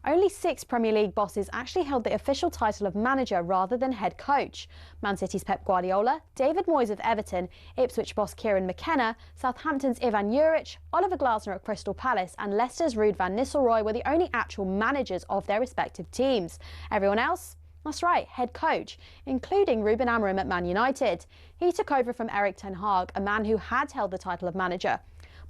Only 6 Premier League bosses actually held the official title of manager rather than head coach. Man City's Pep Guardiola, David Moyes of Everton, Ipswich boss Kieran McKenna, Southampton's Ivan Juric, Oliver Glasner at Crystal Palace and Leicester's Ruud van Nistelrooy were the only actual managers of their respective teams. Everyone else? That's right, head coach, including Ruben Amorim at Man United. He took over from Erik ten Hag, a man who had held the title of manager.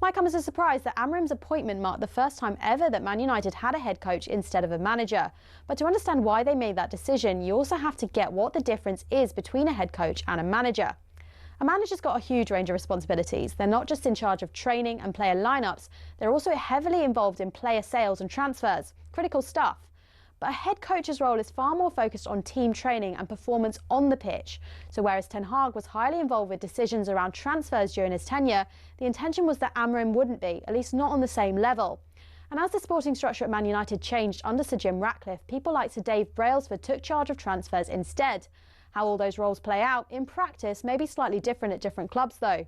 Might come as a surprise that Amorim's appointment marked the first time ever that Man United had a head coach instead of a manager. But to understand why they made that decision, you also have to get what the difference is between a head coach and a manager. A manager's got a huge range of responsibilities. They're not just in charge of training and player lineups, they're also heavily involved in player sales and transfers. Critical stuff. But a head coach's role is far more focused on team training and performance on the pitch. So whereas Ten Hag was highly involved with decisions around transfers during his tenure, the intention was that Amorim wouldn't be, at least not on the same level. And as the sporting structure at Man United changed under Sir Jim Ratcliffe, people like Sir Dave Brailsford took charge of transfers instead. How all those roles play out in practice may be slightly different at different clubs though.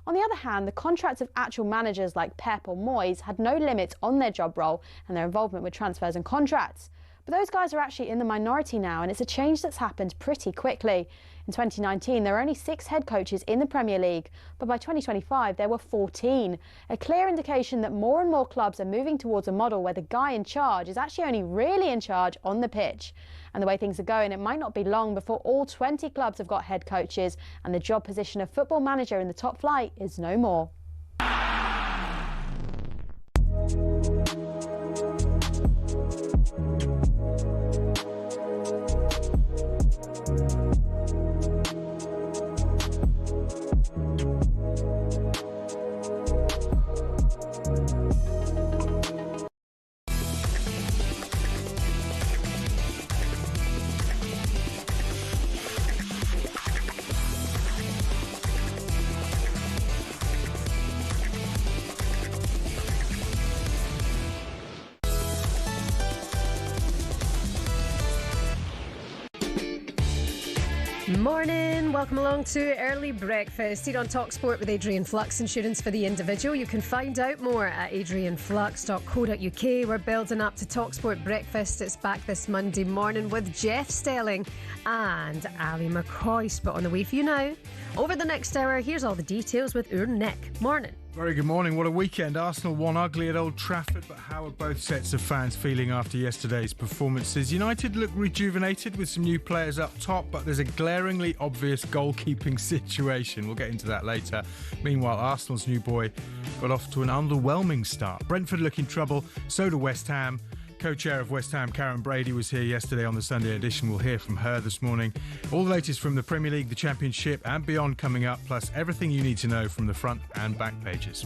On the other hand, the contracts of actual managers like Pep or Moyes had no limits on their job role and their involvement with transfers and contracts. But those guys are actually in the minority now, and it's a change that's happened pretty quickly. In 2019, there were only 6 head coaches in the Premier League, but by 2025 there were 14. A clear indication that more and more clubs are moving towards a model where the guy in charge is actually only really in charge on the pitch. And the way things are going, it might not be long before all 20 clubs have got head coaches, and the job position of football manager in the top flight is no more. Morning, welcome along to Early Breakfast here on talkSPORT with Adrian Flux. Insurance for the individual. You can find out more at adrianflux.co.uk. We're building up to talkSPORT Breakfast. It's back this Monday morning with Jeff Stelling and Ali McCoy. But on the way for you now. Over the next hour, here's all the details with Nick. Morning. Very good morning. What a weekend. Arsenal won ugly at Old Trafford, but how are both sets of fans feeling after yesterday's performances? United look rejuvenated with some new players up top, but there's a glaringly obvious goalkeeping situation. We'll get into that later. Meanwhile, Arsenal's new boy got off to an underwhelming start. Brentford look in trouble, so do West Ham. Co-chair of West Ham, Karen Brady, was here yesterday on the Sunday edition. We'll hear from her this morning. All the latest from the Premier League, the Championship and beyond coming up, plus everything you need to know from the front and back pages.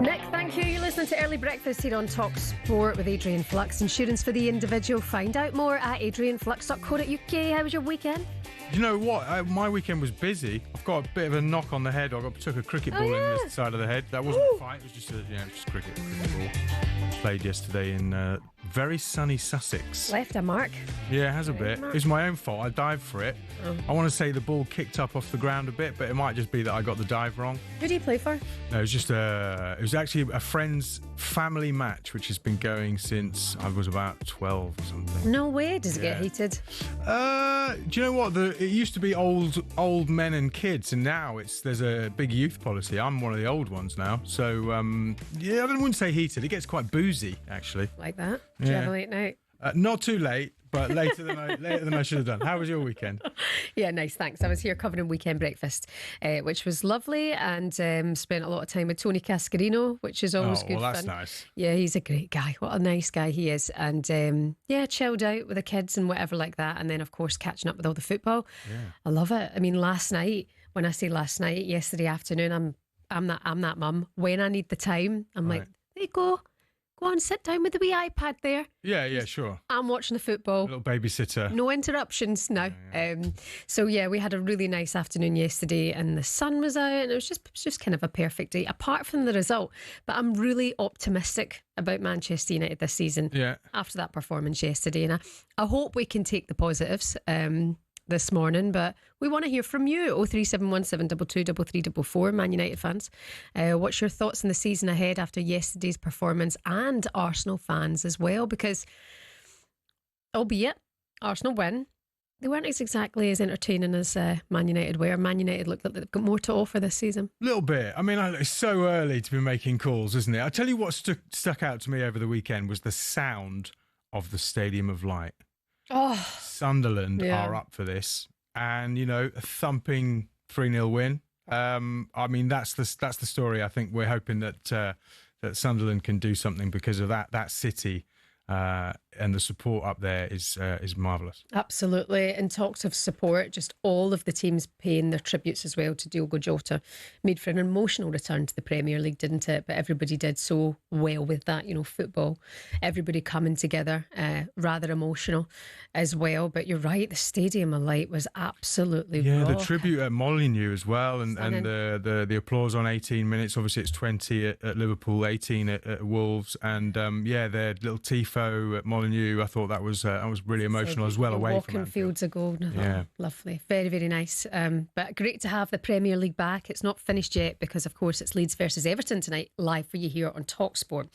Nick, thank you. You're listening to Early Breakfast here on talkSPORT with Adrian Flux. Insurance for the individual. Find out more at adrianflux.co.uk. How was your weekend? You know what? My weekend was busy. I've got a bit of a knock on the head. Took a cricket ball in this side of the head. That wasn't a fight. It was just just cricket ball. Played yesterday in very sunny Sussex. Left a mark. Yeah, it has a bit. It was my own fault. I dived for it. I want to say the ball kicked up off the ground a bit, but it might just be that I got the dive wrong. Who do you play for? No, it was just it was actually a friend's family match, which has been going since I was about 12 or something. No way. Does it get heated? Do you know what? It used to be old men and kids, and now there's a big youth policy. I'm one of the old ones now, so I wouldn't say heated. It gets quite boozy, actually. Like that? Do you have a late night? Not too late, but later than I should have done. How was your weekend? Yeah, nice, thanks. I was here covering weekend breakfast, which was lovely, and spent a lot of time with Tony Cascarino, which is always good that's fun. Nice. Yeah, he's a great guy. What a nice guy he is. And chilled out with the kids and whatever like that. And then, of course, catching up with all the football. Yeah. I love it. I mean, last night, when I say last night, yesterday afternoon, I'm that mum. When I need the time, I'm like, there you go. Go on, sit down with the wee iPad there. Yeah, sure. I'm watching the football. Little babysitter. No interruptions now. Yeah. We had a really nice afternoon yesterday, and the sun was out, and it was just kind of a perfect day, apart from the result. But I'm really optimistic about Manchester United this season. Yeah. After that performance yesterday, and I hope we can take the positives. this morning, but we want to hear from you. 03717 223344, Man United fans. What's your thoughts on the season ahead after yesterday's performance, and Arsenal fans as well? Because albeit Arsenal win, they weren't exactly as entertaining as Man United were. Man United look like they've got more to offer this season. A little bit. I mean, it's so early to be making calls, isn't it? I'll tell you what stuck out to me over the weekend was the sound of the Stadium of Light. Oh, Sunderland are up for this. And, you know, a thumping 3-0 win. I mean, that's the story. I think we're hoping that Sunderland can do something because of that city. And the support up there is marvellous. Absolutely. And talks of support, just all of the teams paying their tributes as well to Diogo Jota made for an emotional return to the Premier League, didn't it? But everybody did so well with that, you know, football, everybody coming together, rather emotional as well. But you're right, the Stadium of Light was absolutely raw. The tribute at Molineux as well, and the applause on 18 minutes. Obviously it's 20 at Liverpool, 18 at Wolves, and their little tifo at Molineux. I thought that was really emotional as well, away from Anfield. Fields of gold. Lovely, very, very nice. But great to have the Premier League back. It's not finished yet because, of course, it's Leeds versus Everton tonight, live for you here on talkSPORT.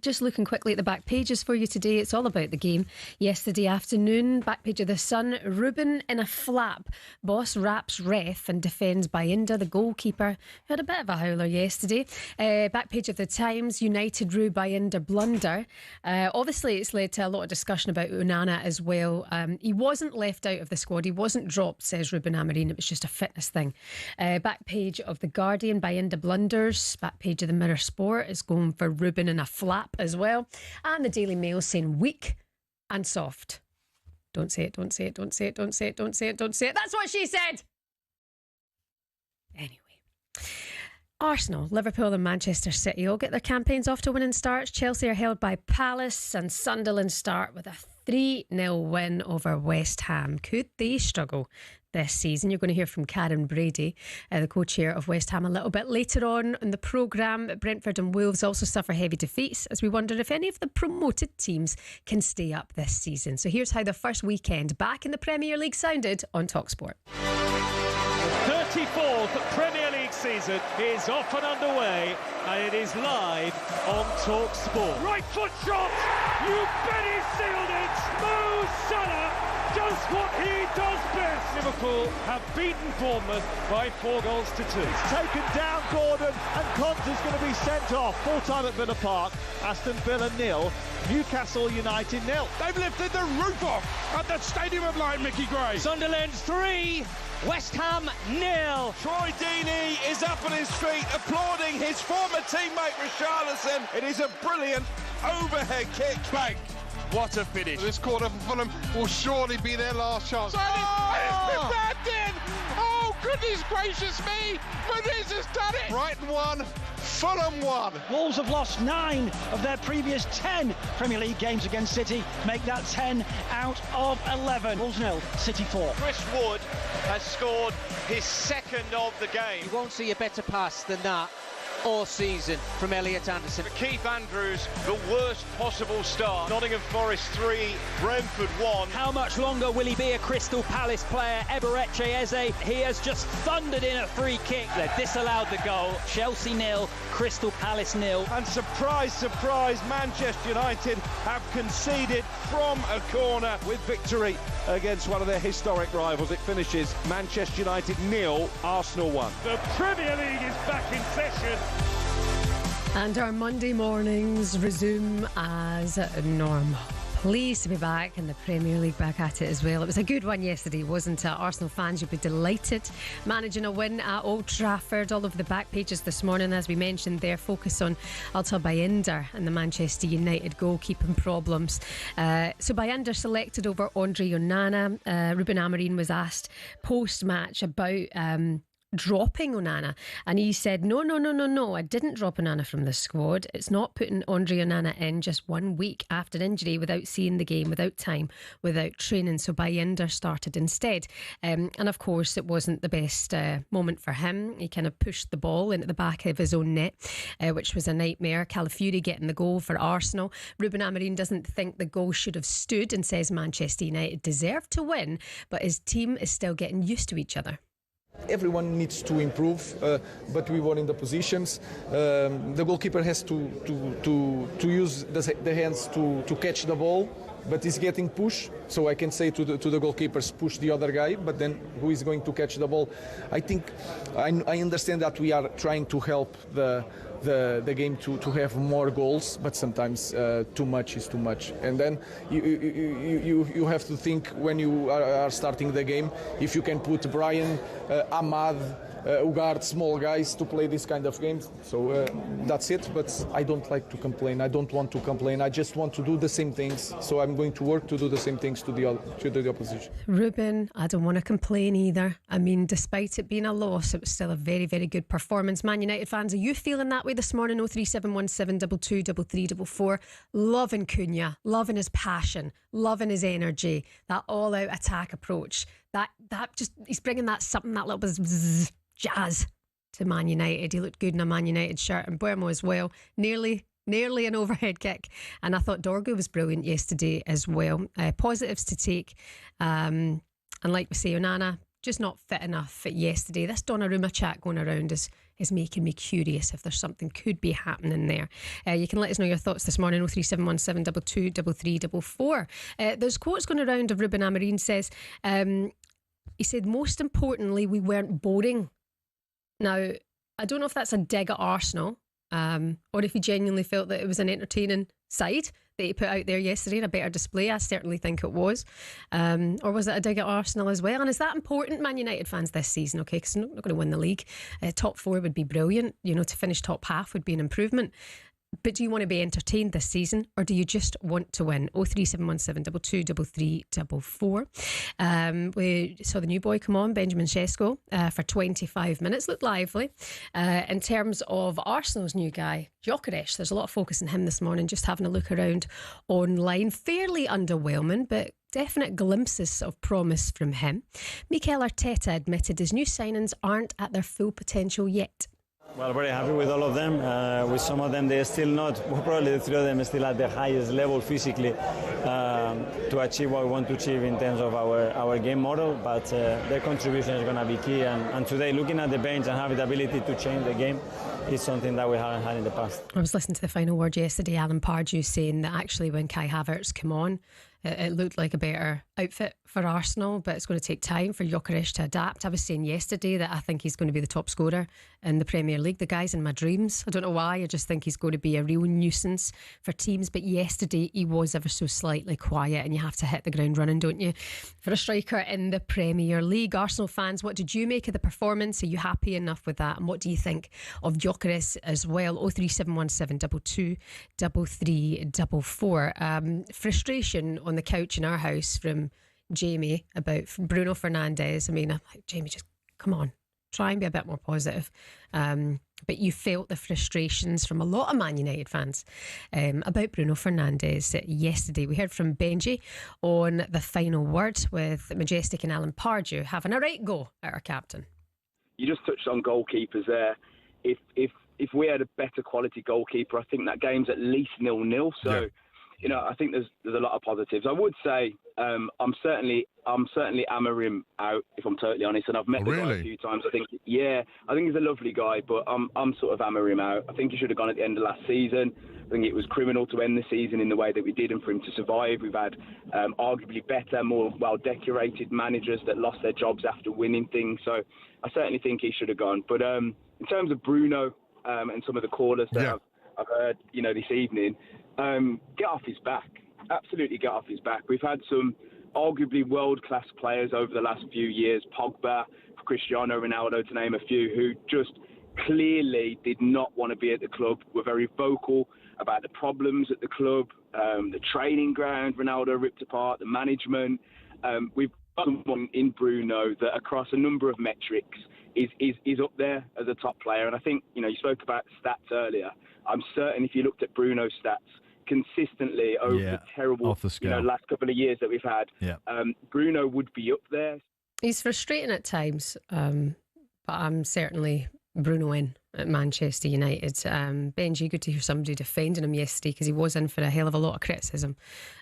Just looking quickly at the back pages for you today. It's all about the game yesterday afternoon. Back page of the Sun. Ruben in a flap. Boss raps ref and defends Bayinda, the goalkeeper, who had a bit of a howler yesterday. Back page of the Times. United rue Bayinda blunder. Obviously, it's led to a lot of discussion about Onana as well. He wasn't left out of the squad. He wasn't dropped, says Ruben Amorim. It was just a fitness thing. Back page of The Guardian, Bayinda blunders. Back page of the Mirror Sport is going for Ruben in a flap as well. And the Daily Mail saying weak and soft. Don't say it, don't say it, don't say it, don't say it, don't say it, don't say it. That's what she said. Anyway. Arsenal, Liverpool and Manchester City all get their campaigns off to winning starts. Chelsea are held by Palace and Sunderland start with a 3-0 win over West Ham. Could they struggle this season? You're going to hear from Karen Brady, the co-chair of West Ham, a little bit later on in the programme. Brentford and Wolves also suffer heavy defeats as we wonder if any of the promoted teams can stay up this season. So here's how the first weekend back in the Premier League sounded on talkSPORT. 34th Premier League season is off and underway, and it is live on talkSPORT. Right foot shot! You bet he sealed it! Mo Salah does what he does best. Liverpool have beaten Bournemouth by 4-2. It's taken down Gordon, and Conte's going to be sent off. Full time at Villa Park. Aston Villa 0, Newcastle United 0. They've lifted the roof off at the Stadium of Light, Mickey Gray. Sunderland 3, West Ham 0. Troy Deeney is up on his feet applauding his former teammate Richarlison. It is a brilliant overhead kick. Bang. What a finish. This corner for Fulham will surely be their last chance. Oh! It's been backed in! Oh, goodness gracious me! Muniz has done it! Brighton 1, Fulham 1. Wolves have lost 9 of their previous 10 Premier League games against City. Make that 10 out of 11. Wolves 0, City 4. Chris Wood has scored his second of the game. You won't see a better pass than that all season from Elliot Anderson. For Keith Andrews, the worst possible start. Nottingham Forest 3, Brentford 1. How much longer will he be a Crystal Palace player? Eberechi Eze, he has just thundered in a free kick. They've disallowed the goal. Chelsea 0, Crystal Palace 0. And surprise, surprise, Manchester United have conceded from a corner with victory against one of their historic rivals. It finishes Manchester United 0, Arsenal 1. The Premier League is back in session. And our Monday mornings resume as normal. Pleased to be back in the Premier League, back at it as well. It was a good one yesterday, wasn't it? Arsenal fans, you'll be delighted. Managing a win at Old Trafford. All over the back pages this morning, as we mentioned there, focus on Altay Bayinda and the Manchester United goalkeeping problems. So Bayinda selected over Andre Onana. Ruben Amorim was asked post-match about dropping Onana, and he said, no, I didn't drop Onana from the squad. It's not putting Andre Onana in just 1 week after injury without seeing the game, without time, without training. So Bayender started instead. And of course, it wasn't the best moment for him. He kind of pushed the ball into the back of his own net, which was a nightmare. Calafiori getting the goal for Arsenal. Ruben Amorim doesn't think the goal should have stood and says Manchester United deserved to win, but his team is still getting used to each other. Everyone needs to improve, but we were in the positions. The goalkeeper has to use the hands to catch the ball, but he's getting pushed. So I can say to the goalkeepers, push the other guy, but then who is going to catch the ball? I think I understand that we are trying to help the game to have more goals, but sometimes too much is too much. And then you have to think when you are starting the game, if you can put Brian, Ahmad, Ugarte, small guys to play this kind of games. So that's it, but I don't like to complain. I don't want to complain. I just want to do the same things. So I'm going to work to do the same things to the opposition. Ruben, I don't want to complain either. I mean, despite it being a loss, it was still a very, very good performance. Man United fans, are you feeling that way this morning? 03717 223344. Loving Cunha, loving his passion, loving his energy, that all-out attack approach. That just, he's bringing that something, that little bit of jazz to Man United. He looked good in a Man United shirt, and Buemo as well. Nearly an overhead kick. And I thought Dorgu was brilliant yesterday as well. Positives to take. And like we say, Onana, just not fit enough yesterday. This Donnarumma chat going around is making me curious if there's something could be happening there. You can let us know your thoughts this morning, 03717 223344. There's quotes going around of Ruben Amorim says, he said, most importantly, we weren't boring. Now, I don't know if that's a dig at Arsenal, or if he genuinely felt that it was an entertaining side that he put out there yesterday in a better display. I certainly think it was. Or was it a dig at Arsenal as well? And is that important, Man United fans, this season? Okay, because they're not going to win the league. Top four would be brilliant. You know, to finish top half would be an improvement. But do you want to be entertained this season, or do you just want to win? 03717 223344. We saw the new boy come on, Benjamin Sesko, for 25 minutes. Looked lively. In terms of Arsenal's new guy, Gyökeres, there's a lot of focus on him this morning, just having a look around online. Fairly underwhelming, but definite glimpses of promise from him. Mikel Arteta admitted his new signings aren't at their full potential yet. Well, very happy with all of them. With some of them, they're still not, probably the three of them are still at the highest level physically to achieve what we want to achieve in terms of our game model, but their contribution is going to be key. And today, looking at the bench and having the ability to change the game is something that we haven't had in the past. I was listening to the final word yesterday, Alan Pardew saying that actually when Kai Havertz came on, it looked like a better outfit for Arsenal, but it's going to take time for Gyökeres to adapt. I was saying yesterday that I think he's going to be the top scorer in the Premier League. The guy's in my dreams. I don't know why, I just think he's going to be a real nuisance for teams. But yesterday he was ever so slightly quiet, and you have to hit the ground running, don't you, for a striker in the Premier League. Arsenal fans, what did you make of the performance? Are you happy enough with that? And what do you think of Gyökeres as well? 03717 223344. Frustration on the couch in our house from Jamie about Bruno Fernandes. I mean, I'm like, Jamie, just come on, try and be a bit more positive. But you felt the frustrations from a lot of Man United fans about Bruno Fernandes yesterday. We heard from Benji on the final word, with Majestic and Alan Pardew having a right go at our captain. You just touched on goalkeepers there. If we had a better quality goalkeeper, I think that game's at least 0-0. So. Yeah. You know, I think there's a lot of positives. I would say I'm certainly Amorim out, if I'm totally honest. And I've met the guy a few times. I think he's a lovely guy, but I'm sort of Amorim out. I think he should have gone at the end of last season. I think it was criminal to end the season in the way that we did, and for him to survive. We've had arguably better, more well-decorated managers that lost their jobs after winning things. So I certainly think he should have gone. But in terms of Bruno and some of the callers that I've heard, this evening. Get off his back. Absolutely get off his back. We've had some arguably world-class players over the last few years, Pogba, Cristiano Ronaldo, to name a few, who just clearly did not want to be at the club, were very vocal about the problems at the club, the training ground Ronaldo ripped apart, the management. We've someone in Bruno that across a number of metrics is up there as a top player. And I think, you spoke about stats earlier. I'm certain if you looked at Bruno's stats consistently over the terrible last couple of years that we've had, Bruno would be up there. He's frustrating at times, but I'm certainly Bruno in at Manchester United. Benji, good to hear somebody defending him yesterday, because he was in for a hell of a lot of criticism.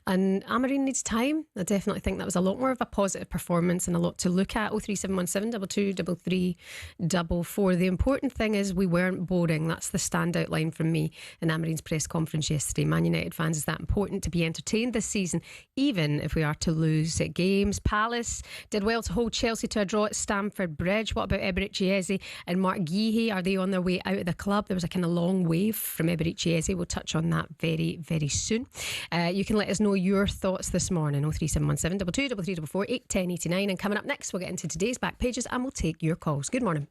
And Amorim needs time. I definitely think that was a lot more of a positive performance and a lot to look at. 03717 22 33 The important thing is we weren't boring. That's the standout line from me in Amorim's press conference yesterday. Man United fans, is that important to be entertained this season, even if we are to lose at games. Palace did well to hold Chelsea to a draw at Stamford Bridge. What about Eberechi Eze and Mark Guéhi? Are they on their way out of the club? There was a kind of long wave from Eberechi Eze. We'll touch on that very, very soon. You can let us know your thoughts this morning. 03717 22 33 8 10 89. And coming up next, we'll get into today's back pages and we'll take your calls. Good morning.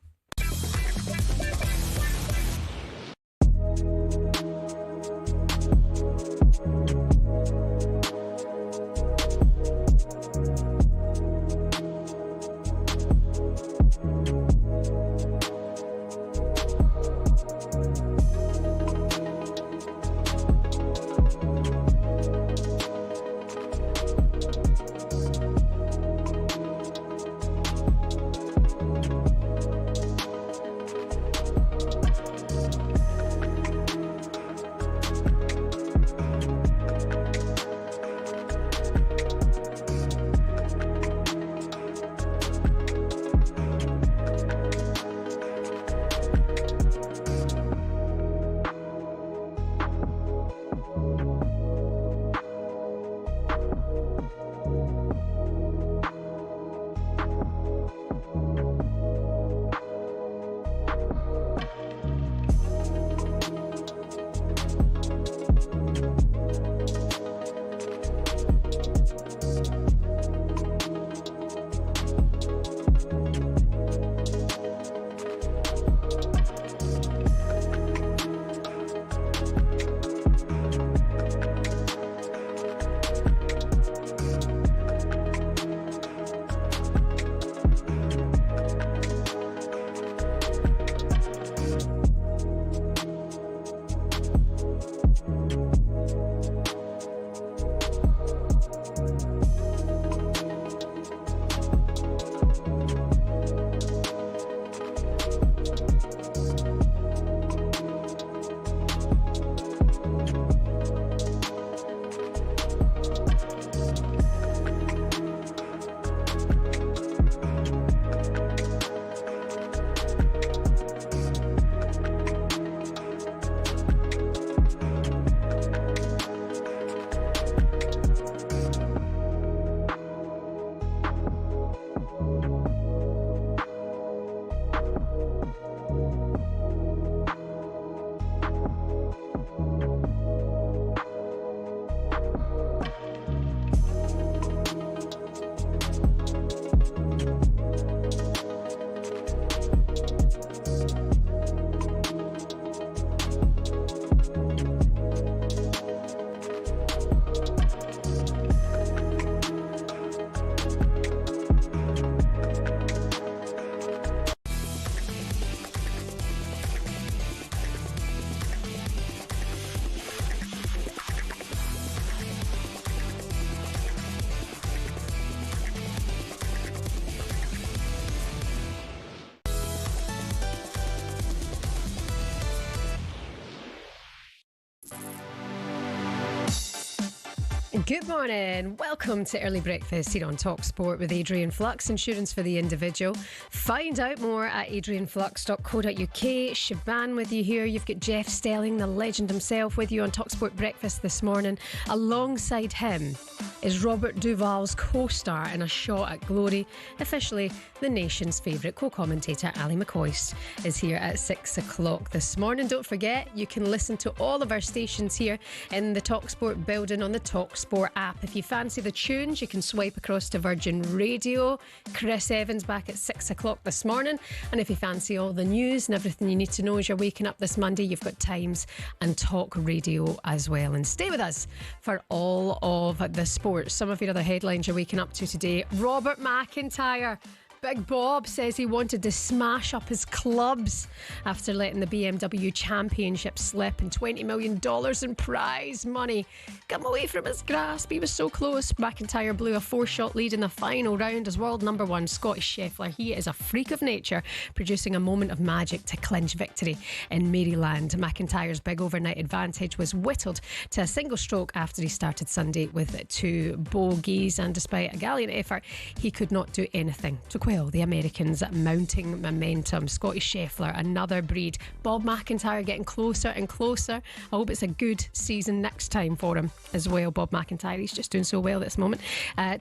Good morning. Welcome to Early Breakfast here on talkSPORT with Adrian Flux, insurance for the individual. Find out more at adrianflux.co.uk. Shaban with you here. You've got Jeff Stelling, the legend himself, with you on talkSPORT Breakfast this morning. Alongside him is Robert Duvall's co-star in A Shot at Glory. Officially the nation's favourite co-commentator, Ali McCoist, is here at 6 o'clock this morning. Don't forget, you can listen to all of our stations here in the talkSPORT building on the talkSPORT app. If you fancy the tunes, you can swipe across to Virgin Radio. Chris Evans back at 6 o'clock this morning. And if you fancy all the news and everything you need to know as you're waking up this Monday, you've got Times and Talk Radio as well. And stay with us for all of the sport Sports. Some of your other headlines you're waking up to today. Robert McIntyre. Big Bob says he wanted to smash up his clubs after letting the BMW Championship slip, and $20 million in prize money come away from his grasp. He was so close. McIntyre blew a 4-shot lead in the final round as world number 1 Scottish Scheffler. He is a freak of nature, producing a moment of magic to clinch victory in Maryland. McIntyre's big overnight advantage was whittled to a single stroke after he started Sunday with 2 bogeys, and despite a gallant effort, he could not do anything to quell the Americans' mounting momentum. Scottish Scheffler, another breed. Bob McIntyre getting closer and closer. I hope it's a good season next time for him as well. Bob McIntyre, he's just doing so well at this moment.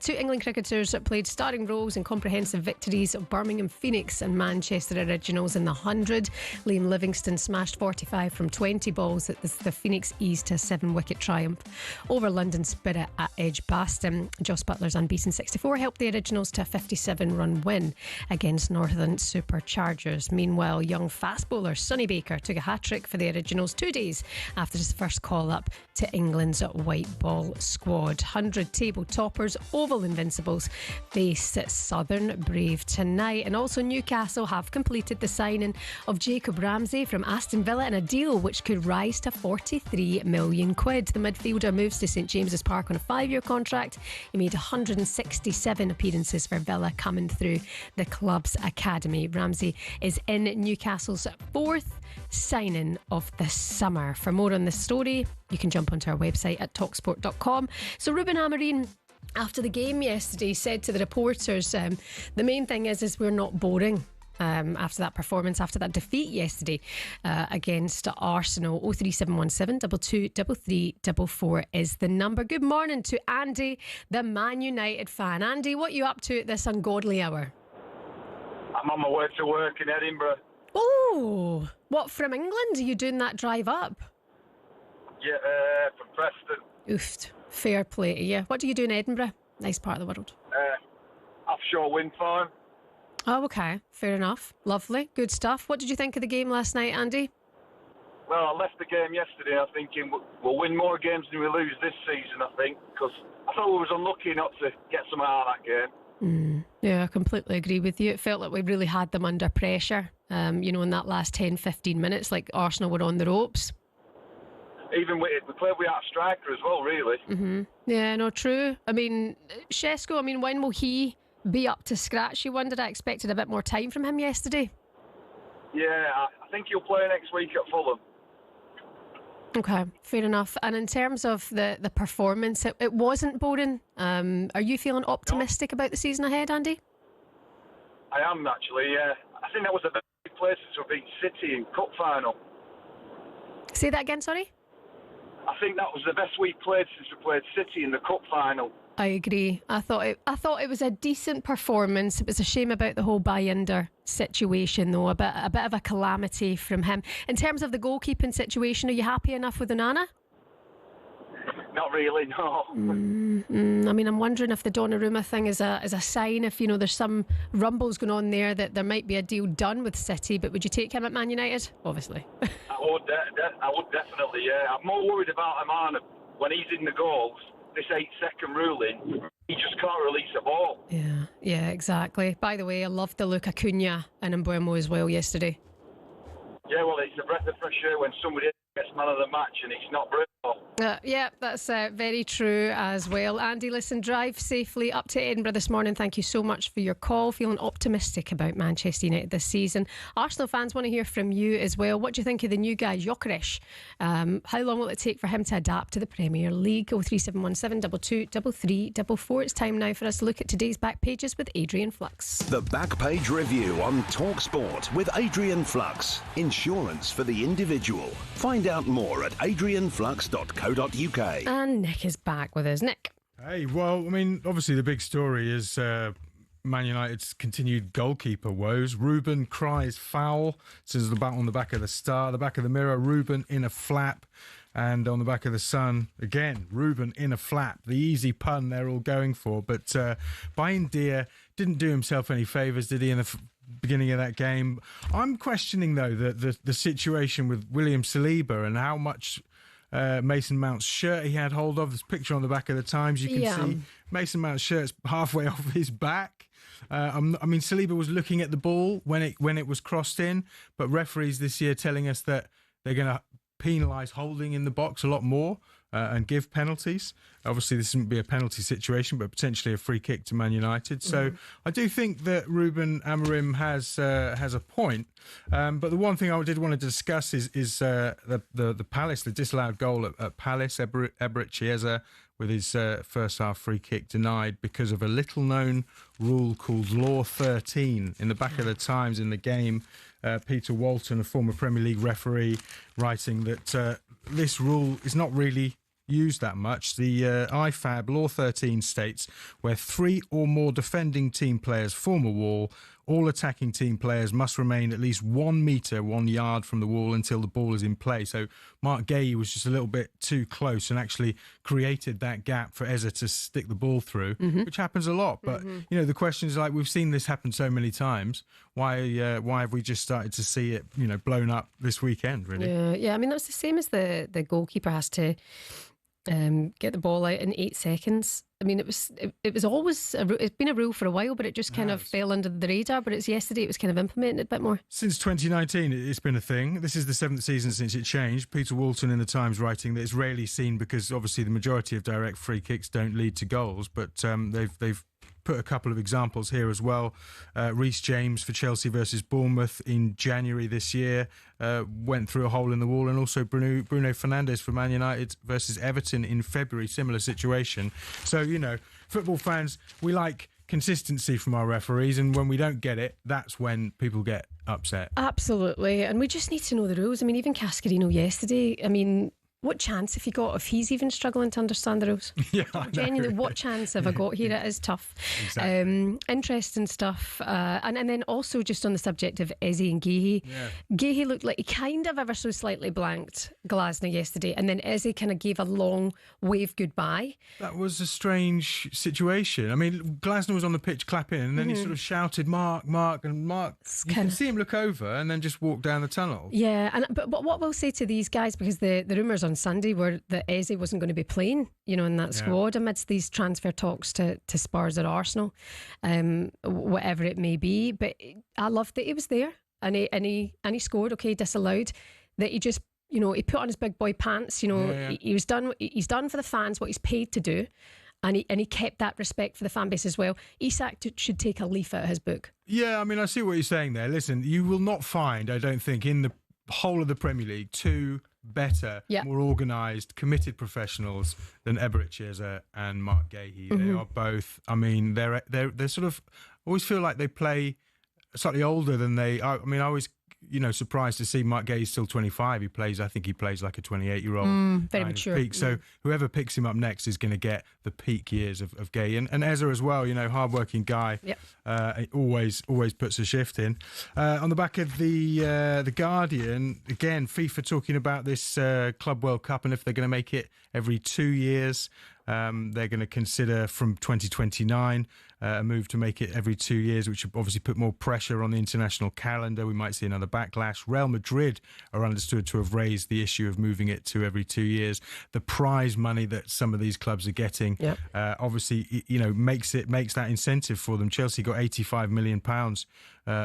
2 England cricketers played starring roles in comprehensive victories of Birmingham Phoenix and Manchester Originals in the 100. Liam Livingstone smashed 45 from 20 balls as the Phoenix eased to a 7-wicket triumph over London Spirit at Edgbaston. Joss Butler's unbeaten 64 helped the Originals to a 57-run win against Northern Superchargers. Meanwhile, young fast bowler Sonny Baker took a hat-trick for the Originals 2 days after his first call-up to England's white ball squad. 100 table toppers Oval Invincibles face Southern Brave tonight. And also Newcastle have completed the signing of Jacob Ramsey from Aston Villa in a deal which could rise to £43 million. The midfielder moves to St James's Park on a 5-year contract. He made 167 appearances for Villa coming through the club's academy. Ramsey is in Newcastle's 4th signing of the summer. For more on this story, you can jump onto our website at talksport.com. So Ruben Amorim, after the game yesterday, said to the reporters, the main thing is we're not boring. After that performance, after that defeat yesterday against Arsenal. 03717 223344 is the number. Good morning to Andy, the Man United fan. Andy, what are you up to at this ungodly hour? I'm on my way to work in Edinburgh. Oh, what, from England? Are you doing that drive up? Yeah, from Preston. Oof, fair play to you. What do you do in Edinburgh? Nice part of the world. Offshore wind farm. Oh, okay. Fair enough. Lovely. Good stuff. What did you think of the game last night, Andy? Well, I left the game yesterday. I'm thinking we'll win more games than we lose this season, I think, because I thought we was unlucky not to get some out of that game. Yeah, I completely agree with you. It felt like we really had them under pressure, in that last 10-15 minutes, like Arsenal were on the ropes. Even we played without a striker as well, really. Mm-hmm. Yeah, no, true. I mean, Shesko, when will he be up to scratch, you wondered? I expected a bit more time from him yesterday. Yeah, I think he'll play next week at Fulham. Okay, fair enough. And in terms of the performance, it wasn't boring. Are you feeling optimistic about the season ahead, Andy? I am, actually, yeah. I think that was the best place to beat City in Cup final. Say that again, sorry? I think that was the best we've played since we played City in the Cup final. I agree. I thought it was a decent performance. It was a shame about the whole Bayonder situation, though. A bit of a calamity from him. In terms of the goalkeeping situation, are you happy enough with Onana? Not really, no. I'm wondering if the Donnarumma thing is a sign. If there's some rumbles going on there that there might be a deal done with City. But would you take him at Man United? Obviously. I would definitely. Yeah, I'm more worried about Onana when he's in the goals. This 8-second ruling, he just can't release a ball. Yeah, exactly. By the way, I loved the look Acuna and Mbeumo as well yesterday. Yeah, well, it's a breath of fresh air when somebody gets man of the match and it's not Bruno. Yeah, that's very true as well. Andy, listen, drive safely up to Edinburgh this morning. Thank you so much for your call. Feeling optimistic about Manchester United this season. Arsenal fans want to hear from you as well. What do you think of the new guy, Gyökeres? How long will it take for him to adapt to the Premier League? 03717 223344. It's time now for us to look at today's back pages with Adrian Flux. The Back Page Review on talkSPORT with Adrian Flux. Insurance for the individual. Find out more at adrianflux.co.uk. And Nick is back with us. Nick. Hey, well, obviously the big story is Man United's continued goalkeeper woes. Ruben cries foul. Says on the back of the Star, the back of the Mirror, Ruben in a flap. And on the back of the Sun, again, Ruben in a flap. The easy pun they're all going for. But Bayindir didn't do himself any favours, did he, in the beginning of that game? I'm questioning, though, the situation with William Saliba and how much Mason Mount's shirt he had hold of. There's a picture on the back of the Times. You can see Mason Mount's shirt's halfway off his back. I mean, Saliba was looking at the ball when it was crossed in, but referees this year telling us that they're going to penalise holding in the box a lot more and give penalties. Obviously, this wouldn't be a penalty situation, but potentially a free kick to Man United. So I do think that Ruben Amorim has a point. But the one thing I did want to discuss is the Palace, the disallowed goal at Palace. Eberechi Chiesa with his first half free kick denied because of a little-known rule called Law 13. In the back of the Times in the game, Peter Walton, a former Premier League referee, writing that this rule is not really used that much. The IFAB Law 13 states where 3 or more defending team players form a wall, all attacking team players must remain at least 1 metre, 1 yard from the wall until the ball is in play. So Mark Gay was just a little bit too close and actually created that gap for Eze to stick the ball through, which happens a lot. But, you know, the question is, like, we've seen this happen so many times. Why have we just started to see it, you know, blown up this weekend, really? Yeah. I mean, that's the same as the goalkeeper has to get the ball out in 8 seconds. I mean, it was always it's been a rule for a while, but it just kind of fell under the radar. But it's yesterday it was kind of implemented a bit more. Since 2019, it's been a thing. This is the 7th season since it changed. Peter Walton in the Times writing that it's rarely seen because obviously the majority of direct free kicks don't lead to goals, but they've put a couple of examples here as well. Reece James for Chelsea versus Bournemouth in January this year went through a hole in the wall, and also Bruno Fernandes for Man United versus Everton in February, similar situation. So, you know, football fans, we like consistency from our referees, and when we don't get it, that's when people get upset. Absolutely, and we just need to know the rules. I mean, even Cascarino yesterday, I mean, what chance have you got if he's even struggling to understand the rules? Genuinely, what chance have I got here? It is tough. Exactly. Interesting stuff. And then also just on the subject of Eze and Guéhi. Guéhi looked like he kind of ever so slightly blanked Glasner yesterday, and then Eze kind of gave a long wave goodbye. That was a strange situation. I mean, Glasner was on the pitch clapping, and then he sort of shouted, Mark, and Mark, you can see him look over and then just walk down the tunnel. Yeah, but what we'll say to these guys, because the rumours on Sunday were that Eze wasn't going to be playing, you know, in that squad amidst these transfer talks to Spurs or Arsenal, whatever it may be. But I loved that he was there and he scored. Okay, disallowed. That he just, you know, he put on his big boy pants. You know, he was done. He's done for the fans what he's paid to do. And he kept that respect for the fan base as well. Isak should take a leaf out of his book. Yeah, I mean, I see what you're saying there. Listen, you will not find, I don't think, in the whole of the Premier League, 2 better, more organised, committed professionals than Eberechi Chiesa and Mark Guéhi. They are both. I mean, they're sort of always feel like they play slightly older than they. I mean, I always, you know, surprised to see Mark Guéhi still 25. I think he plays like a 28-year-old. Very mature. Peak. So whoever picks him up next is going to get the peak years of Guéhi. And Eze as well, you know, hard-working guy. He always puts a shift in. On the back of the Guardian, again, FIFA talking about this Club World Cup, and if they're going to make it every 2 years, they're going to consider from 2029 a move to make it every 2 years, which would obviously put more pressure on the international calendar. We might see another backlash. Real Madrid are understood to have raised the issue of moving it to every 2 years. The prize money that some of these clubs are getting, obviously, you know, makes that incentive for them. Chelsea got £85 million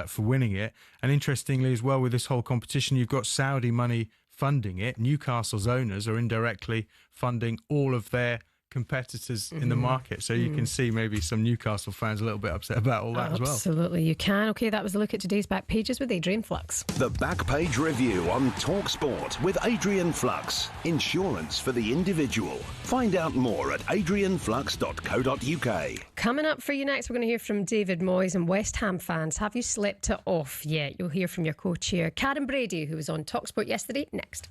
for winning it. And interestingly as well, with this whole competition, you've got Saudi money funding it. Newcastle's owners are indirectly funding all of their competitors in the market. So you can see maybe some Newcastle fans a little bit upset about all that as well. Absolutely, you can. Okay, that was a look at today's back pages with Adrian Flux. The Back Page Review on talkSPORT with Adrian Flux. Insurance for the individual. Find out more at adrianflux.co.uk. Coming up for you next, we're going to hear from David Moyes and West Ham fans. Have you slept it off yet? You'll hear from your co-chair, Karen Brady, who was on talkSPORT yesterday, next.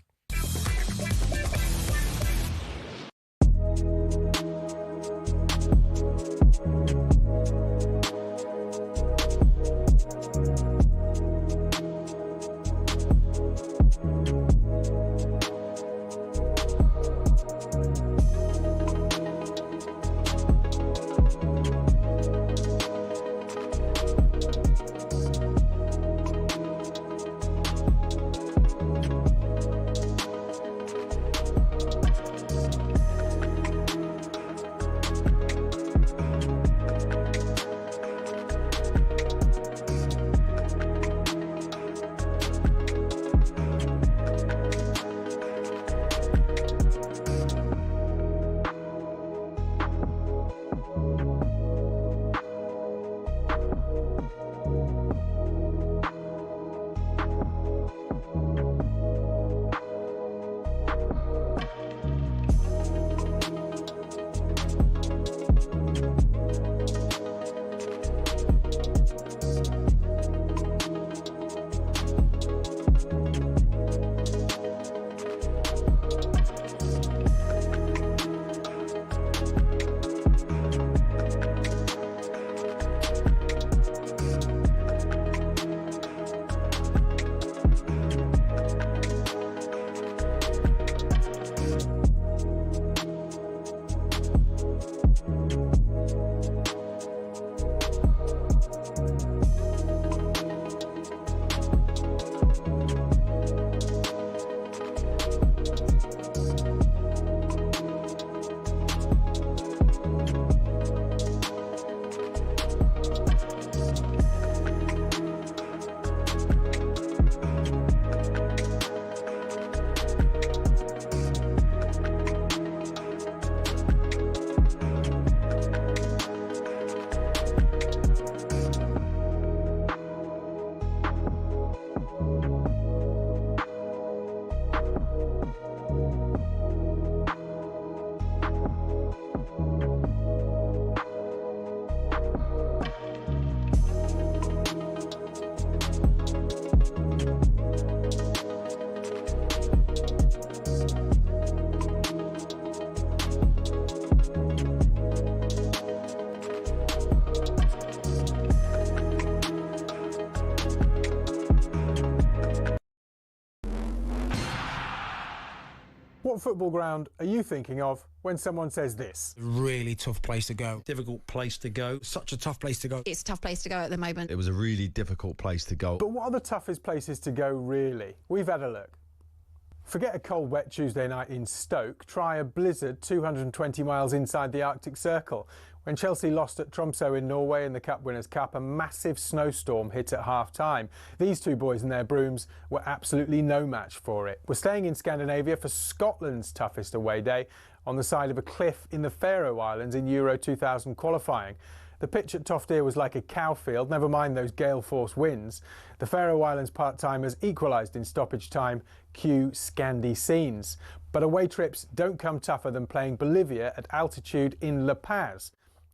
What football ground are you thinking of when someone says this? Really tough place to go. Difficult place to go. Such a tough place to go. It's a tough place to go at the moment. It was a really difficult place to go. But what are the toughest places to go, really? We've had a look. Forget a cold, wet Tuesday night in Stoke. Try a blizzard 220 miles inside the Arctic Circle. When Chelsea lost at Tromsø in Norway in the Cup Winners' Cup, a massive snowstorm hit at half-time. These two boys and their brooms were absolutely no match for it. We're staying in Scandinavia for Scotland's toughest away day on the side of a cliff in the Faroe Islands in Euro 2000 qualifying. The pitch at Toftir was like a cow field, never mind those gale force winds. The Faroe Islands part-timers equalised in stoppage time. Cue Scandi scenes. But away trips don't come tougher than playing Bolivia at altitude in La Paz.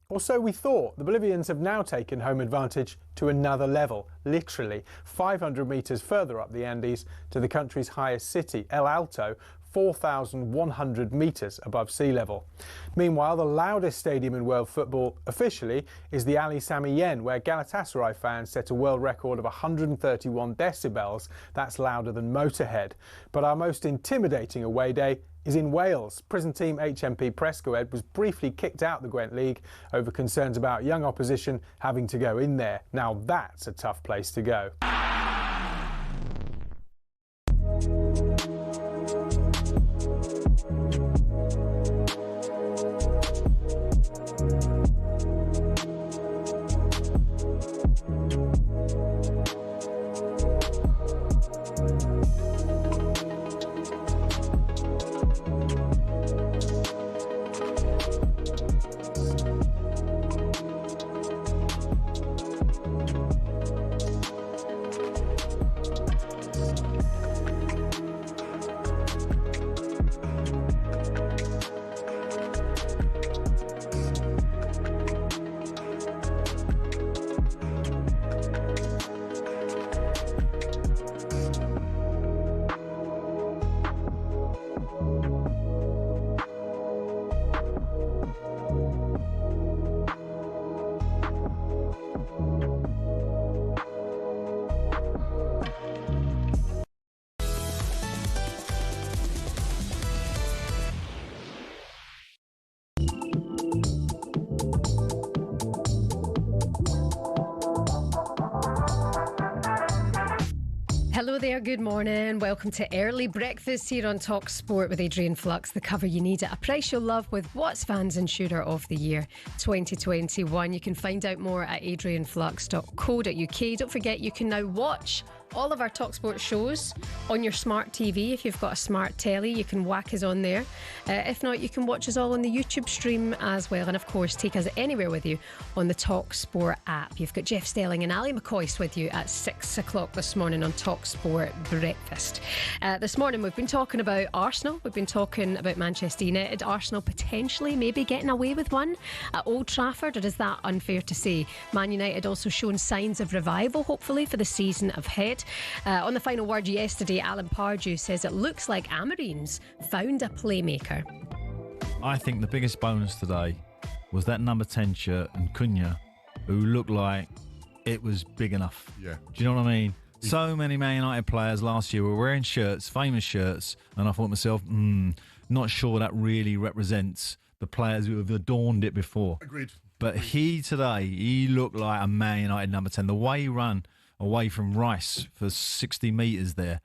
Or so we thought. The Bolivians have now taken home advantage to another level, literally 500 metres further up the Andes to the country's highest city, El Alto, 4,100 metres above sea level. Meanwhile, the loudest stadium in world football officially is the Ali Sami Yen, where Galatasaray fans set a world record of 131 decibels. That's louder than Motorhead. But our most intimidating away day is in Wales. Prison team HMP Prescoed was briefly kicked out the Gwent League over concerns about young opposition having to go in there. Now that's a tough place to go. Hello there, good morning. Welcome to Early Breakfast here on talkSPORT with Adrian Flux. The cover you need at a price you'll love with What's Fans Insurer of the Year 2021. You can find out more at adrianflux.co.uk. Don't forget you can now watch all of our talkSPORT shows on your smart TV. If you've got a smart telly, you can whack us on there. If not, you can watch us all on the YouTube stream as well. And of course, take us anywhere with you on the talkSPORT app. You've got Jeff Stelling and Ali McCoist with you at 6 o'clock this morning on talkSPORT Breakfast. This morning we've been talking about Arsenal. We've been talking about Manchester United. Arsenal potentially maybe getting away with one at Old Trafford, or is that unfair to say? Man United also showing signs of revival, hopefully, for the season ahead. On the final word yesterday, Alan Pardew says it looks like Amorim's found a playmaker. I think the biggest bonus today was that number 10 shirt and Cunha, who looked like it was big enough. Yeah. Do you know what I mean? So many Man United players last year were wearing shirts, famous shirts, and I thought to myself, not sure that really represents the players who have adorned it before. Agreed. But he looked like a Man United number 10. The way he ran away from Rice for 60 metres there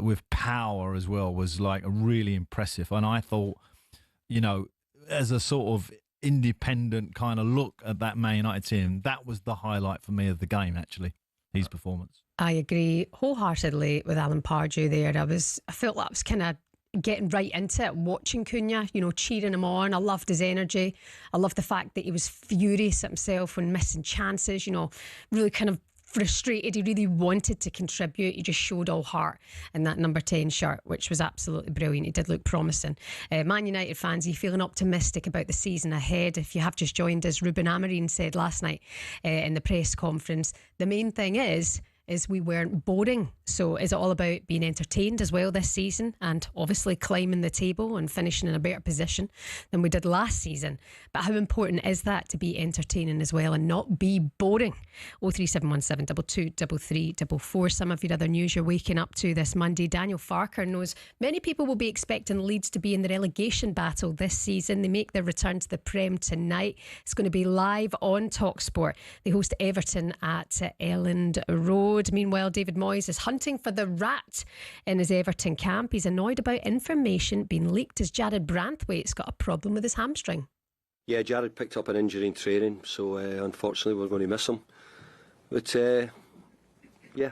with power as well was like really impressive. And I thought, you know, as a sort of independent kind of look at that Man United team, that was the highlight for me of the game, actually, his performance. I agree wholeheartedly with Alan Pardew there. I felt like I was kind of getting right into it, watching Cunha, you know, cheering him on. I loved his energy. I loved the fact that he was furious at himself when missing chances, you know, really kind of frustrated. He really wanted to contribute. He just showed all heart in that number 10 shirt, which was absolutely brilliant. He did look promising. Man United fans, are you feeling optimistic about the season ahead? If you have just joined us, Ruben Amorim said last night in the press conference, the main thing is is we weren't boring. So is it all about being entertained as well this season, and obviously climbing the table and finishing in a better position than we did last season? But how important is that to be entertaining as well and not be boring? 03717 22 33 Some of your other news you're waking up to this Monday. Daniel Farker knows many people will be expecting Leeds to be in the relegation battle this season. They make their return to the Prem tonight. It's going to be live on talkSPORT. They host Everton at Elland Road. Meanwhile, David Moyes is hunting for the rat in his Everton camp. He's annoyed about information being leaked as Jared Branthwaite's got a problem with his hamstring. Yeah, Jared picked up an injury in training, so unfortunately we're going to miss him. But yeah,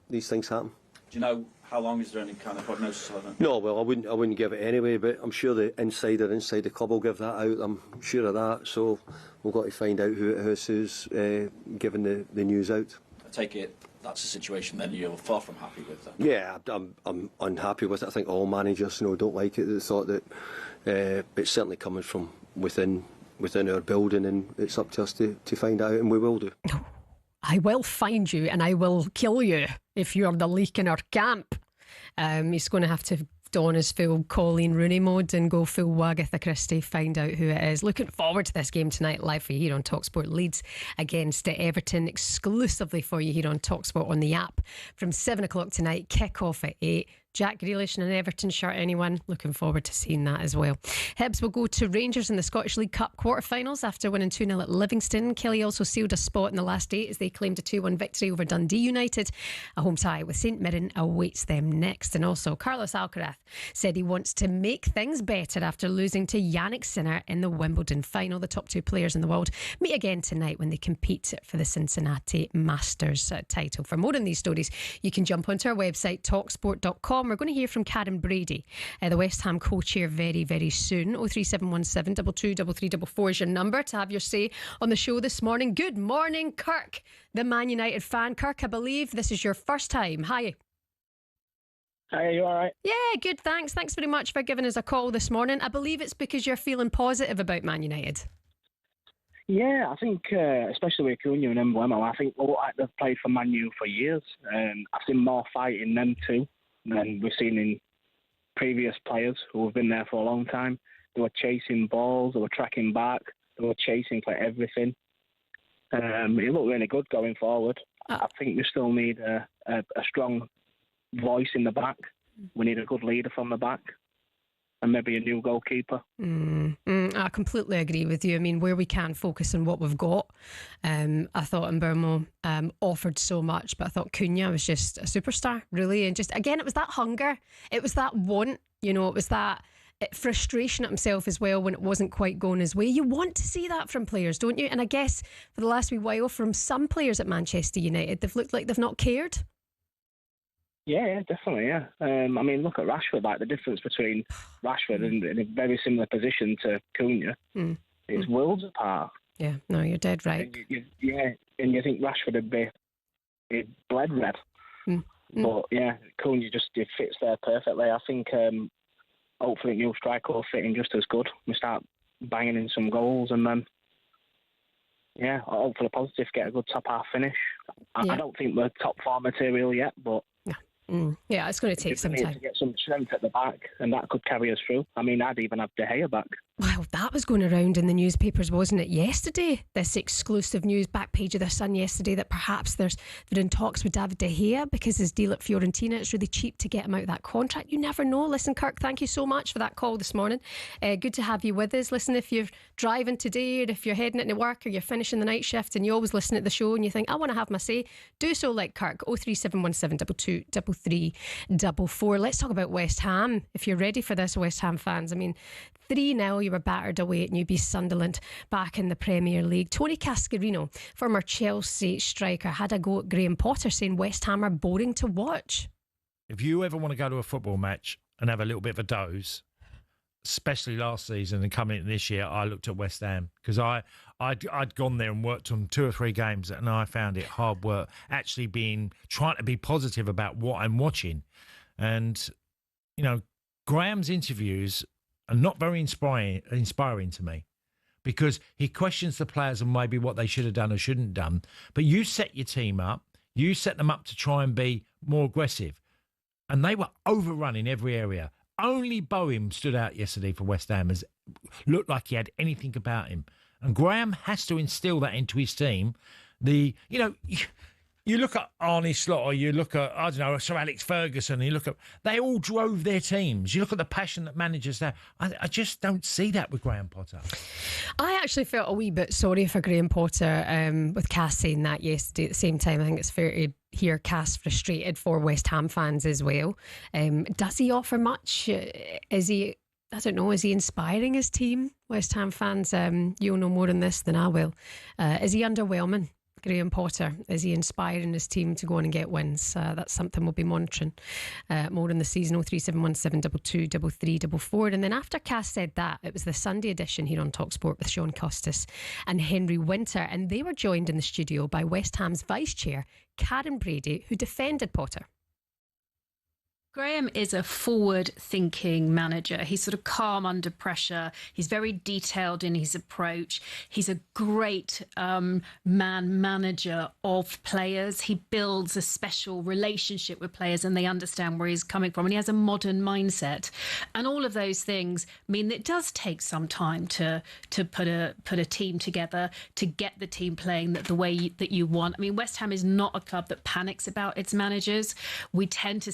these things happen. Do you know how long? Is there any kind of prognosis on it? No, well, I wouldn't give it anyway, but I'm sure the insider inside the club will give that out. I'm sure of that. So we've got to find out who it is who's giving the news out. I take it that's a situation then you're far from happy with. That. Yeah, I'm unhappy with it. I think all managers, don't like it. They thought that it's certainly coming from within our building, and it's up to us to find out, and we will do. I will find you and I will kill you if you're the leak in our camp. He's going to have to don his full Colleen Rooney mode and go full Wagatha Christie, find out who it is. Looking forward to this game tonight, live for you here on talkSPORT. Leeds against Everton, exclusively for you here on talkSPORT on the app from 7 o'clock tonight. Kick off at 8. Jack Grealish in an Everton shirt, anyone? Looking forward to seeing that as well. Hibs will go to Rangers in the Scottish League Cup quarter-finals after winning 2-0 at Livingston. Kelly also sealed a spot in the last 8 as they claimed a 2-1 victory over Dundee United. A home tie with St Mirren awaits them next. And also, Carlos Alcaraz said he wants to make things better after losing to Yannick Sinner in the Wimbledon final. The top 2 players in the world meet again tonight when they compete for the Cincinnati Masters title. For more on these stories, you can jump onto our website, talksport.com. We're going to hear from Karen Brady, the West Ham co-chair, very, very soon. 03717 223344 is your number to have your say on the show this morning. Good morning, Kirk, the Man United fan. Kirk, I believe this is your first time. Hi. Hi, are you all right? Yeah, good, thanks. Thanks very much for giving us a call this morning. I believe it's because you're feeling positive about Man United. Yeah, I think, especially with Cunha and Mbeumo, I think they've played for Man U for years. I've seen more fight in them too than we've seen in previous players who have been there for a long time. They were chasing balls, they were tracking back, they were chasing for everything. It looked really good going forward. I think we still need a strong voice in the back. We need a good leader from the back. And maybe a new goalkeeper. I completely agree with you. I mean, where we can focus on what we've got. I thought Mbeumo offered so much, but I thought Cunha was just a superstar, really. And just, again, it was that hunger. It was that want, it was that frustration at himself as well when it wasn't quite going his way. You want to see that from players, don't you? And I guess for the last wee while, from some players at Manchester United, they've looked like they've not cared. Yeah, definitely, yeah. I mean, look at Rashford, like the difference between Rashford and in a very similar position to Cunha is worlds apart. Yeah, no, you're dead right. And you think Rashford would be bled red. But yeah, Cunha just fits there perfectly. I think hopefully new striker will fit in just as good. We start banging in some goals and then, yeah, hopefully positive, get a good top half finish. I don't think we're top 4 material yet, but yeah, it's going to take some time to get some strength at the back, and that could carry us through. I mean, I'd even have De Gea back. Well, that was going around in the newspapers, wasn't it, yesterday? This exclusive news back page of The Sun yesterday that perhaps they're in talks with David De Gea because his deal at Fiorentina, it's really cheap to get him out of that contract. You never know. Listen, Kirk, thank you so much for that call this morning. Good to have you with us. Listen, if you're driving today or if you're heading into work or you're finishing the night shift and you always listen to the show and you think, I want to have my say, do so like Kirk. 03717 223344. Let's talk about West Ham. If you're ready for this, West Ham fans. I mean, 3-0, you were battered away at Newbie Sunderland back in the Premier League. Tony Cascarino, former Chelsea striker, had a go at Graham Potter saying West Ham are boring to watch. If you ever want to go to a football match and have a little bit of a doze, especially last season and coming in this year, I looked at West Ham because I'd gone there and worked on 2 or 3 games and I found it hard work actually trying to be positive about what I'm watching. And, Graham's interviews are not very inspiring to me because he questions the players and maybe what they should have done or shouldn't have done. But you set your team up, You set them up to try and be more aggressive. And they were overrun in every area. Only Boehm stood out yesterday for West Ham, as looked like he had anything about him. And Graham has to instill that into his team. You look at Arnie Slot, or you look at, I don't know, Sir Alex Ferguson, you look at, they all drove their teams. You look at the passion that managers have. I just don't see that with Graham Potter. I actually felt a wee bit sorry for Graham Potter with Cass saying that yesterday. At the same time, I think it's fair to hear Cass frustrated for West Ham fans as well. Does he offer much? Is he... I don't know, is he inspiring his team? West Ham fans, you'll know more on this than I will. Is he underwhelming, Graham Potter? Is he inspiring his team to go on and get wins? That's something we'll be monitoring more in the season. 03717223344. And then after Cass said that, it was the Sunday edition here on talkSPORT with Sean Costas and Henry Winter, and they were joined in the studio by West Ham's vice chair, Karen Brady, who defended Potter. Graham is a forward-thinking manager. He's sort of calm under pressure. He's very detailed in his approach. He's a great manager of players. He builds a special relationship with players and they understand where he's coming from. And he has a modern mindset. And all of those things mean that it does take some time to put a team together, to get the team playing the way that you want. I mean, West Ham is not a club that panics about its managers. We tend to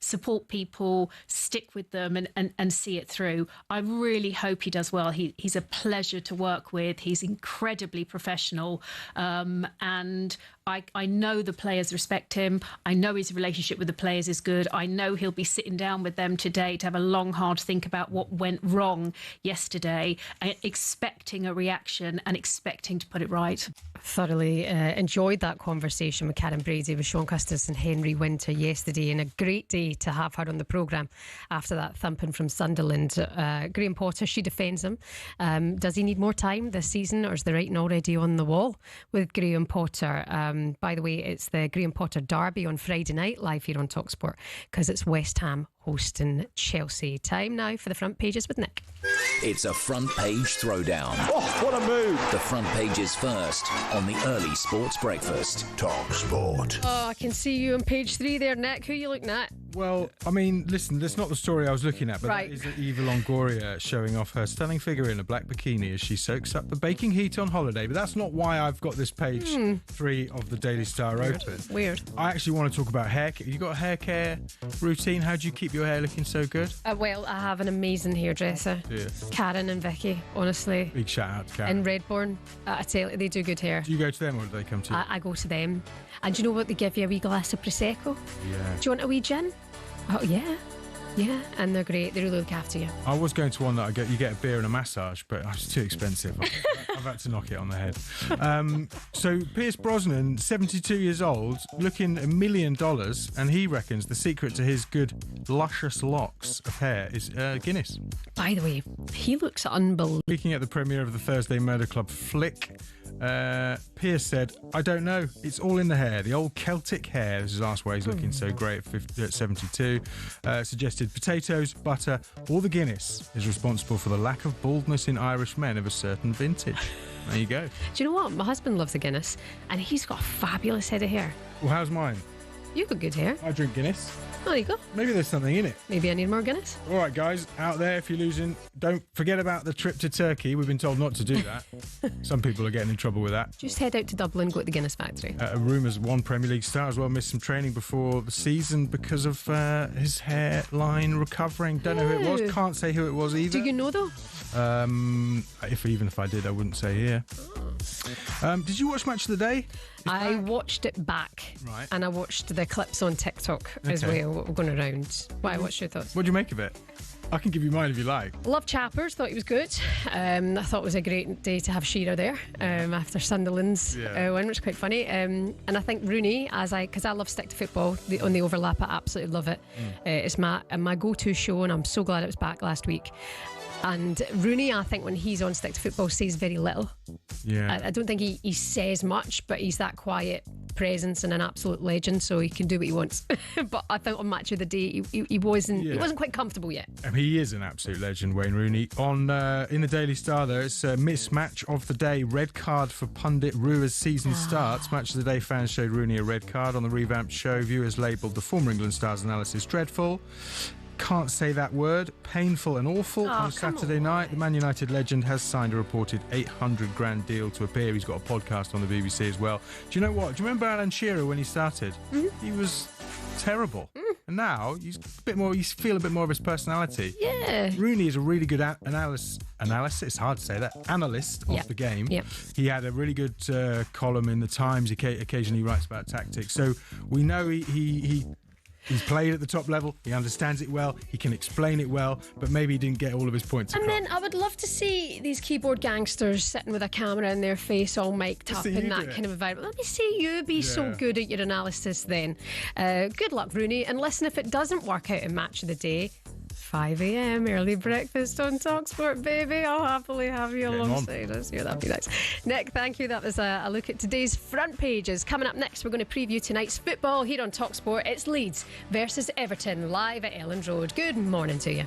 support people, stick with them and see it through. I really hope he does well. He's a pleasure to work with. He's incredibly professional. And I know the players respect him. I know his relationship with the players is good. I know he'll be sitting down with them today to have a long, hard think about what went wrong yesterday, expecting a reaction and expecting to put it right. Thoroughly enjoyed that conversation with Karen Brady, with Sean Custis and Henry Winter yesterday, and a great day to have her on the programme after that thumping from Sunderland. Graham Potter, she defends him. Does he need more time this season, or is the writing already on the wall with Graham Potter? By the way, it's the Graham Potter derby on Friday night, live here on talkSPORT, because it's West Ham hosting Chelsea. Time now for the front pages with Nick. It's a front page throwdown. Oh, what a move! The front pages first on the early sports breakfast. talkSPORT. Oh, I can see you on page 3 there, Nick. Who are you looking at? Well, I mean, listen, that's not the story I was looking at, but right. That is Eva Longoria showing off her stunning figure in a black bikini as she soaks up the baking heat on holiday. But that's not why I've got this page 3 of the Daily Star open. Weird. I actually want to talk about hair. You got a hair care routine? How do you keep your hair looking so good? Well, I have an amazing hairdresser. Yeah. Karen and Vicky, honestly. Big shout out to Karen. In Redbourne. I tell you, they do good hair. Do you go to them or do they come to you? I go to them. And do you know what? They give you a wee glass of Prosecco. Yeah. Do you want a wee gin? Oh, yeah. Yeah, and they're great. They really look after you. I was going to one that you get a beer and a massage, but it's too expensive. I've had to knock it on the head. So Pierce Brosnan, 72 years old, looking $1 million, and he reckons the secret to his good, luscious locks of hair is Guinness. By the way, he looks unbelievable. Speaking at the premiere of the Thursday Murder Club flick, Pierce said, I don't know, it's all in the hair, the old Celtic hair. This is asked why he's looking so great at 72. Suggested potatoes, butter, or the Guinness is responsible for the lack of baldness in Irish men of a certain vintage. There you go. Do you know what? My husband loves the Guinness, and he's got a fabulous head of hair. Well, how's mine? You've got good hair. I drink Guinness. Oh, there you go. Maybe there's something in it. Maybe I need more Guinness. All right, guys, out there, if you're losing, don't forget about the trip to Turkey. We've been told not to do that. Some people are getting in trouble with that. Just head out to Dublin, go to the Guinness factory. Rumours one Premier League star as well missed some training before the season because of his hairline recovering. Don't know who it was. Can't say who it was either. Do you know though? Even if I did, I wouldn't say here. Did you watch Match of the Day? I watched it back, right, and I watched the clips on TikTok as well. What were going around? What's your thoughts? What do you make of it? I can give you mine if you like. Love Chappers, thought he was good. I thought it was a great day to have Shearer there after Sunderland's win, which was quite funny. And I think Rooney, because I love stick to football, on the overlap, I absolutely love it. It's my go-to show, and I'm so glad it was back last week. And Rooney, I think when he's on Stick to Football, says very little. Yeah. I don't think he says much, but he's that quiet presence and an absolute legend, so he can do what he wants. But I think on Match of the Day, he wasn't quite comfortable yet. He is an absolute legend, Wayne Rooney. On in the Daily Star, there it's a mismatch of the day. Red card for pundit Rue as season starts. Match of the Day fans showed Rooney a red card on the revamped show. Viewers labelled the former England star's analysis dreadful. Can't say that word. Painful and awful. On Saturday night, the Man United legend has signed a reported $800,000 deal to appear. He's got a podcast on the BBC as well. Do you know what? Do you remember Alan Shearer when he started? He was terrible. And now he's a bit more. You feel a bit more of his personality. Yeah. Rooney is a really good analysis. It's hard to say that. Analyst of the game. Yep. He had a really good column in the Times. He occasionally writes about tactics. So we know he's played at the top level, he understands it well, he can explain it well, but maybe he didn't get all of his points across. And then I would love to see these keyboard gangsters sitting with a camera in their face all mic'd up in that kind of environment. Let me see you be so good at your analysis then. Good luck, Rooney. And listen, if it doesn't work out in Match of the Day, 5 a.m. early breakfast on talkSPORT, baby. I'll happily have you alongside us. Yeah, that'd be nice. Nick, thank you. That was a look at today's front pages. Coming up next, we're going to preview tonight's football here on talkSPORT. It's Leeds versus Everton live at Elland Road. Good morning to you.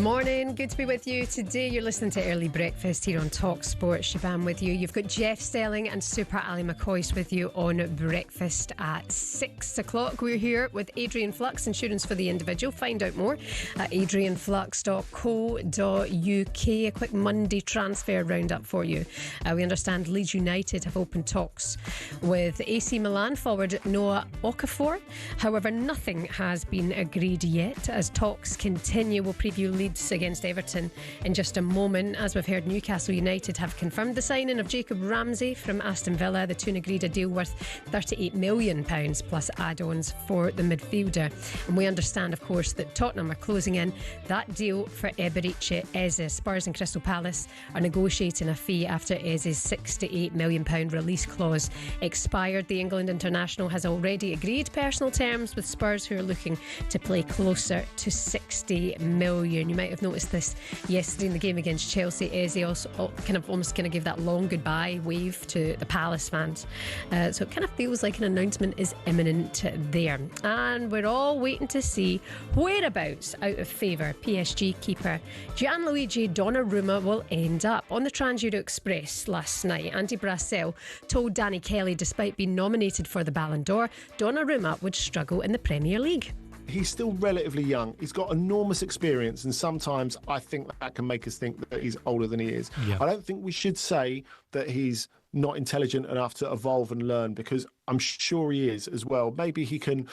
Morning, good to be with you today. You're listening to Early Breakfast here on talkSPORT. Siobhan with you. You've got Jeff Stelling and Super Ali McCoist with you on breakfast at 6 o'clock. We're here with Adrian Flux, insurance for the individual. Find out more at adrianflux.co.uk. A quick Monday transfer roundup for you. We understand Leeds United have opened talks with AC Milan forward Noah Okafor. However, nothing has been agreed yet as talks continue. We'll preview Leeds against Everton in just a moment. As we've heard, Newcastle United have confirmed the signing of Jacob Ramsey from Aston Villa. The two agreed a deal worth £38 million plus add-ons for the midfielder. And we understand, of course, that Tottenham are closing in that deal for Eberechi Eze. Spurs and Crystal Palace are negotiating a fee after Eze's £68 million release clause expired. The England international has already agreed personal terms with Spurs, who are looking to play closer to £60 million. You might have noticed this yesterday in the game against Chelsea. Eze also almost gave that long goodbye wave to the Palace fans. So it kind of feels like an announcement is imminent there. And we're all waiting to see whereabouts out of favour PSG keeper Gianluigi Donnarumma will end up. On the Trans-Euro Express last night, Andy Brassel told Danny Kelly, despite being nominated for the Ballon d'Or, Donnarumma would struggle in the Premier League. He's still relatively young. He's got enormous experience, and sometimes I think that can make us think that he's older than he is. Yeah. I don't think we should say that he's not intelligent enough to evolve and learn, because I'm sure he is as well. Maybe he can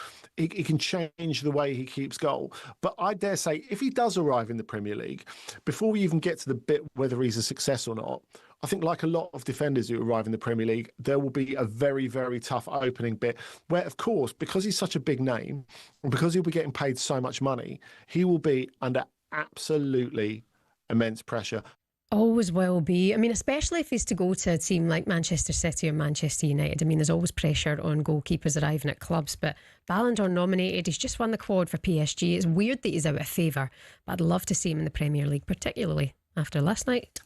change the way he keeps goal. But I dare say, if he does arrive in the Premier League, before we even get to the bit whether he's a success or not, I think, like a lot of defenders who arrive in the Premier League, there will be a very, very tough opening bit where, of course, because he's such a big name and because he'll be getting paid so much money, he will be under absolutely immense pressure. Always will be. I mean, especially if he's to go to a team like Manchester City or Manchester United. I mean, there's always pressure on goalkeepers arriving at clubs, but Ballon d'Or nominated, he's just won the quad for PSG. It's weird that he's out of favour, but I'd love to see him in the Premier League, particularly after last night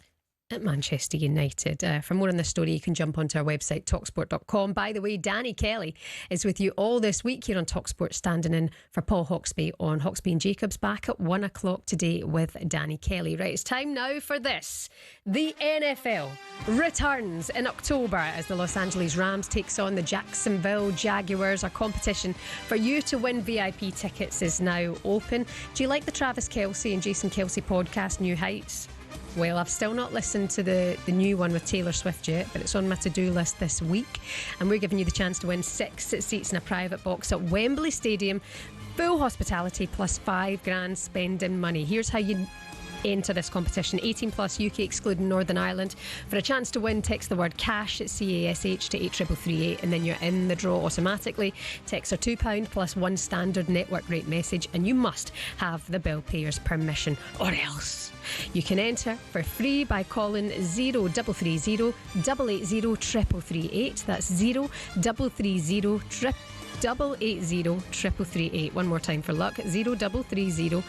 at Manchester United. For more on this story, you can jump onto our website, talksport.com. By the way, Danny Kelly is with you all this week here on talkSPORT, standing in for Paul Hawksbee on Hawksbee and Jacobs, back at 1 o'clock today with Danny Kelly. Right, it's time now for this. The NFL returns in October as the Los Angeles Rams takes on the Jacksonville Jaguars. Our competition for you to win VIP tickets is now open. Do you like the Travis Kelce and Jason Kelce podcast, New Heights? Well, I've still not listened to the new one with Taylor Swift yet, but it's on my to-do list this week. And we're giving you the chance to win 6 seats in a private box at Wembley Stadium. Full hospitality plus $5,000 spending money. Here's how you enter this competition. 18 plus, UK excluding Northern Ireland. For a chance to win, text the word CASH, CASH to 83338, and then you're in the draw automatically. Texts are £2 plus one standard network rate message, and you must have the bill payer's permission, or else. You can enter for free by calling 0330 880 338. That's 0330 880 338. One more time for luck. 0330 880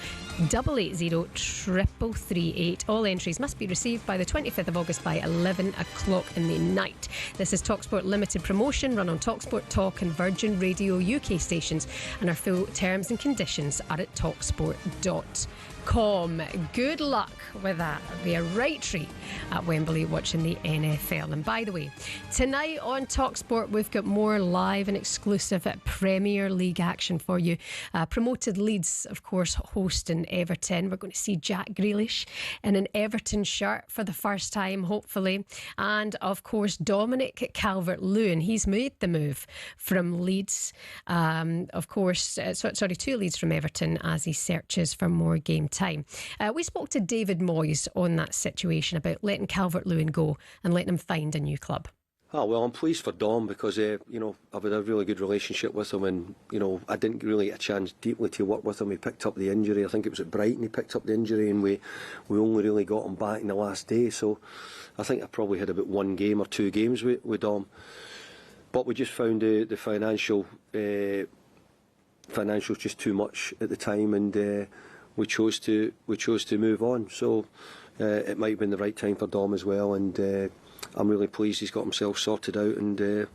338. All entries must be received by the 25th of August by 11 o'clock in the night. This is talkSPORT limited promotion run on talkSPORT Talk and Virgin Radio UK stations, and our full terms and conditions are at talksport.com. Good luck with that. It'll be a right treat at Wembley watching the NFL. And by the way, tonight on talkSPORT, we've got more live and exclusive Premier League action for you. Promoted Leeds, of course, hosting Everton. We're going to see Jack Grealish in an Everton shirt for the first time, hopefully. And of course, Dominic Calvert-Lewin. He's made the move from Leeds. Of course, to Leeds from Everton as he searches for more game time. We spoke to David Moyes on that situation about letting Calvert-Lewin go and letting him find a new club. Oh, well, I'm pleased for Dom because, I've had a really good relationship with him, and, I didn't really get a chance deeply to work with him. He picked up the injury. I think it was at Brighton he picked up the injury, and we only really got him back in the last day. So I think I probably had about 1 game or 2 games with Dom. But we just found the financials just too much at the time, and we chose to move on. So it might have been the right time for Dom as well, and I'm really pleased he's got himself sorted out, and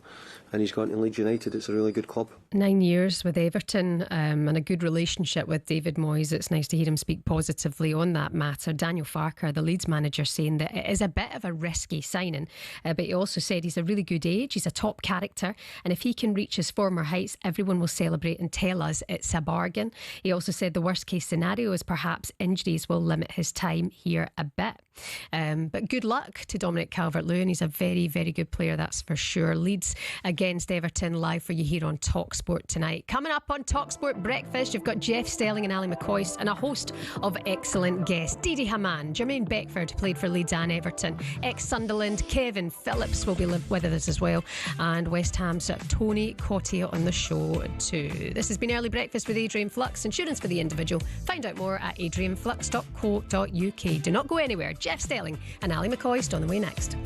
and he's gone to Leeds United. It's a really good club. 9 years with Everton and a good relationship with David Moyes. It's nice to hear him speak positively on that matter. Daniel Farker, the Leeds manager, saying that it is a bit of a risky signing, but he also said he's a really good age, he's a top character, and if he can reach his former heights, everyone will celebrate and tell us it's a bargain. He also said the worst case scenario is perhaps injuries will limit his time here a bit. But good luck to Dominic Calvert-Lewin. He's a very, very good player, that's for sure. Leeds against Everton, live for you here on talkSPORT tonight. Coming up on talkSPORT Breakfast, you've got Jeff Stelling and Ali McCoist and a host of excellent guests. Didi Hamann, Jermaine Beckford, played for Leeds and Everton, ex-Sunderland, Kevin Phillips will be with us as well, and West Ham's Tony Cottier on the show too. This has been Early Breakfast with Adrian Flux, insurance for the individual. Find out more at adrianflux.co.uk. Do not go anywhere. Jeff Stelling and Ali McCoist on the way next.